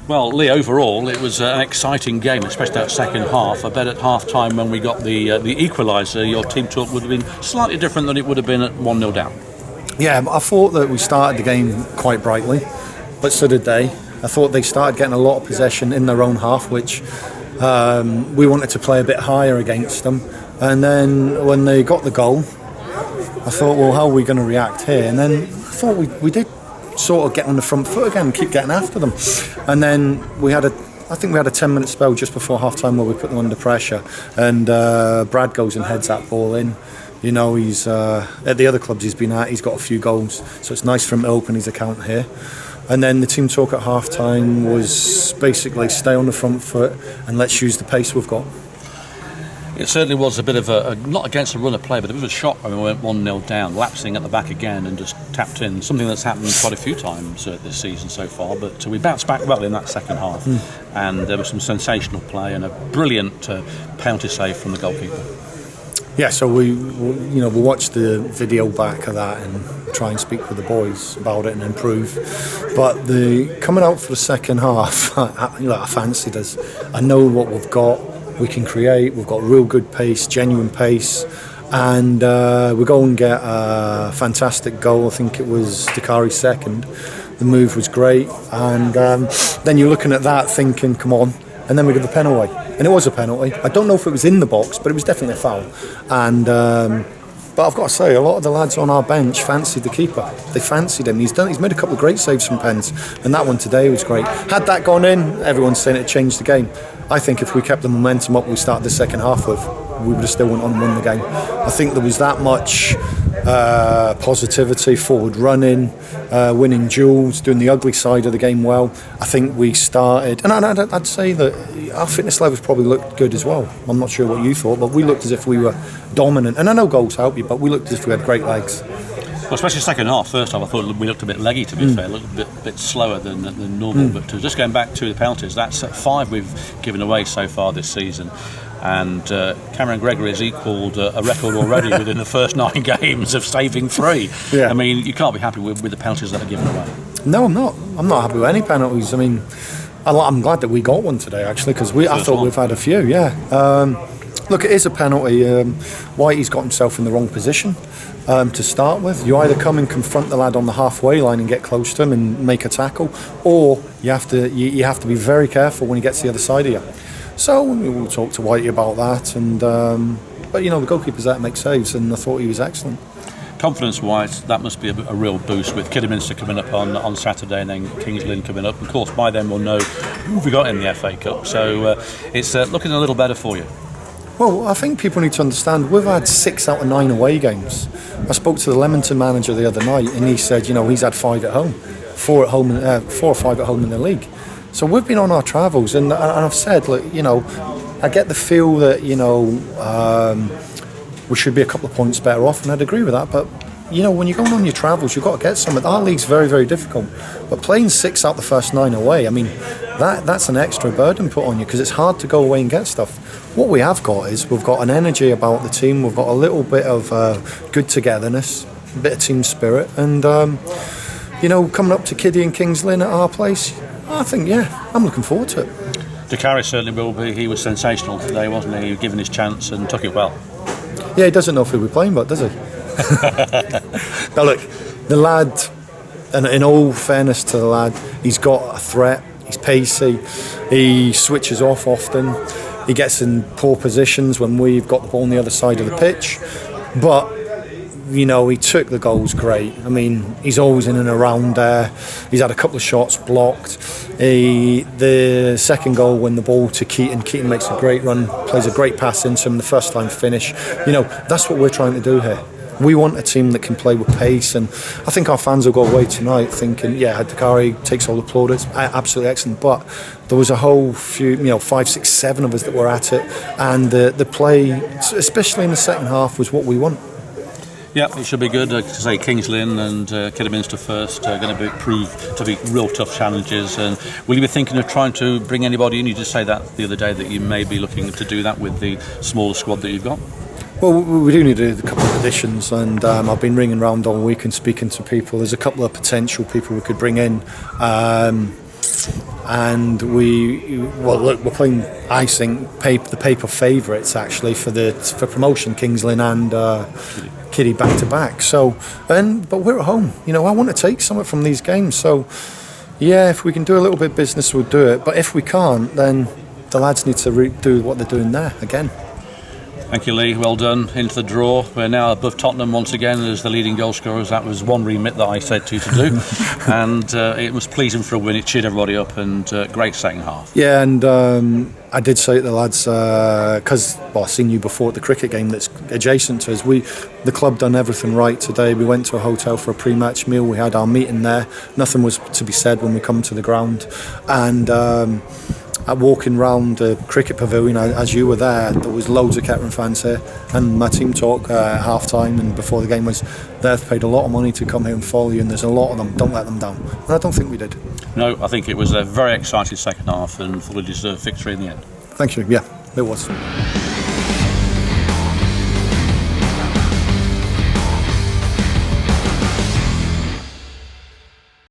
Well, Lee, overall, it was an exciting game, especially that second half. I bet at half-time when we got the equaliser, your team talk would have been slightly different than it would have been at 1-0 down. Yeah, I thought that we started the game quite brightly, but so did they. I thought they started getting a lot of possession in their own half, which we wanted to play a bit higher against them. And then when they got the goal, I thought, well, how are we going to react here? And then I thought we did sort of get on the front foot again and keep getting after them. And then I think we had a 10-minute spell just before half-time where we put them under pressure. And Brad goes and heads that ball in. You know, he's at the other clubs he's been at, he's got a few goals. So it's nice for him to open his account here. And then the team talk at half-time was basically stay on the front foot and let's use the pace we've got. It certainly was a bit of a not against a run of play, but a bit of a shock when we went 1-0 down, lapsing at the back again and just tapped in. Something that's happened quite a few times this season so far, but we bounced back well in that second half. And there was some sensational play and a brilliant penalty save from the goalkeeper. Yeah, so we watched the video back of that and try and speak with the boys about it and improve. But the coming out for the second half, I fancied us. I know what we've got. We can create. We've got real good pace, genuine pace, and we go and get a fantastic goal. I think it was Dakari's second. The move was great, and then you're looking at that thinking, come on. And then we give the pen away. And it was a penalty. I don't know if it was in the box, but it was definitely a foul. And but I've got to say, a lot of the lads on our bench fancied the keeper. They fancied him. He's made a couple of great saves from pens. And that one today was great. Had that gone in, everyone's saying it changed the game. I think if we kept the momentum up we started the second half with, we would have still went on and won the game. I think there was that much positivity, forward running, winning duels, doing the ugly side of the game well. I think we started, and I'd say that our fitness levels probably looked good as well. I'm not sure what you thought, but we looked as if we were dominant. And I know goals help you, but we looked as if we had great legs. Well, especially second half. First half, I thought we looked a bit leggy, to be fair, looked a bit slower than normal. But just going back to the penalties, that's 5 we've given away so far this season. And Cameron Gregory has equalled a record already within the first 9 games of saving 3. Yeah. I mean, you can't be happy with the penalties that are given away. No, I'm not. I'm not happy with any penalties. I mean, I'm glad that we got one today, actually, because I thought we've had a few, yeah. Look, it is a penalty. Whitey's got himself in the wrong position to start with. You either come and confront the lad on the halfway line and get close to him and make a tackle, or you have to be very careful when he gets to the other side of you. So we'll talk to Whitey about that. And but the goalkeeper's there to make saves, and I thought he was excellent. Confidence-wise, that must be a real boost with Kidderminster coming up on Saturday and then Kings Lynn coming up. Of course, by then we'll know who we got in the FA Cup. So it's looking a little better for you. Well, I think people need to understand we've had 6 out of 9 away games. I spoke to the Leamington manager the other night, and he said, he's had 5 at home, 4 or 5 at home in the league. So we've been on our travels, and I've said, look, I get the feel that we should be a couple of points better off, and I'd agree with that. But when you're going on your travels, you've got to get something. Our league's very, very difficult. But playing 6 out the first 9 away, I mean, that's an extra burden put on you because it's hard to go away and get stuff. What we have got is we've got an energy about the team. We've got a little bit of good togetherness, a bit of team spirit, and coming up to Kiddie and Kings Lynn at our place, I think, I'm looking forward to it. Dakari certainly will be. He was sensational today, wasn't he? He was given his chance and took it well. Yeah, he doesn't know if he'll be playing, but does he? Now look, the lad, and in all fairness to the lad, he's got a threat, he's pacey, he switches off often, he gets in poor positions when we've got the ball on the other side of the pitch, but he took the goals great. I mean, he's always in and around there. He's had a couple of shots blocked. The second goal, when the ball to Keaton makes a great run, plays a great pass into him, the first time finish. That's what we're trying to do here. We want a team that can play with pace, and I think our fans will go away tonight thinking, Dakari takes all the plaudits, absolutely excellent. But there was a whole few, 5, 6, 7 of us that were at it, and the play, especially in the second half, was what we want. Yeah, it should be good. To say Kings Lynn and Kidderminster first are going to prove to be real tough challenges. And will you be thinking of trying to bring anybody in? You just say that the other day that you may be looking to do that with the smaller squad that you've got. Well, we do need to do a couple of additions, and I've been ringing around all week and speaking to people. There's a couple of potential people we could bring in. and we're playing, I think, the paper favourites actually for promotion, Kings Lynn and Kitty back to back. So, but we're at home. You know, I want to take something from these games. So, yeah, if we can do a little bit of business, we'll do it. But if we can't, then the lads need to do what they're doing there again. Thank you, Lee. Well done. Into the draw. We're now above Tottenham once again as the leading goal scorers. That was one remit that I said to you to do. And it was pleasing for a win. It cheered everybody up, and great second half. Yeah, and I did say to the lads, because I've seen you before at the cricket game that's adjacent to us, the club done everything right today. We went to a hotel for a pre-match meal. We had our meeting there. Nothing was to be said when we come to the ground. And walking round the cricket pavilion, as you were there was loads of Kettering fans here, and my team talk at half time and before the game was they've paid a lot of money to come here and follow you, and there's a lot of them. Don't let them down. And I don't think we did. No, I think it was a very exciting second half and fully deserved victory in the end. Thank you. Yeah, it was.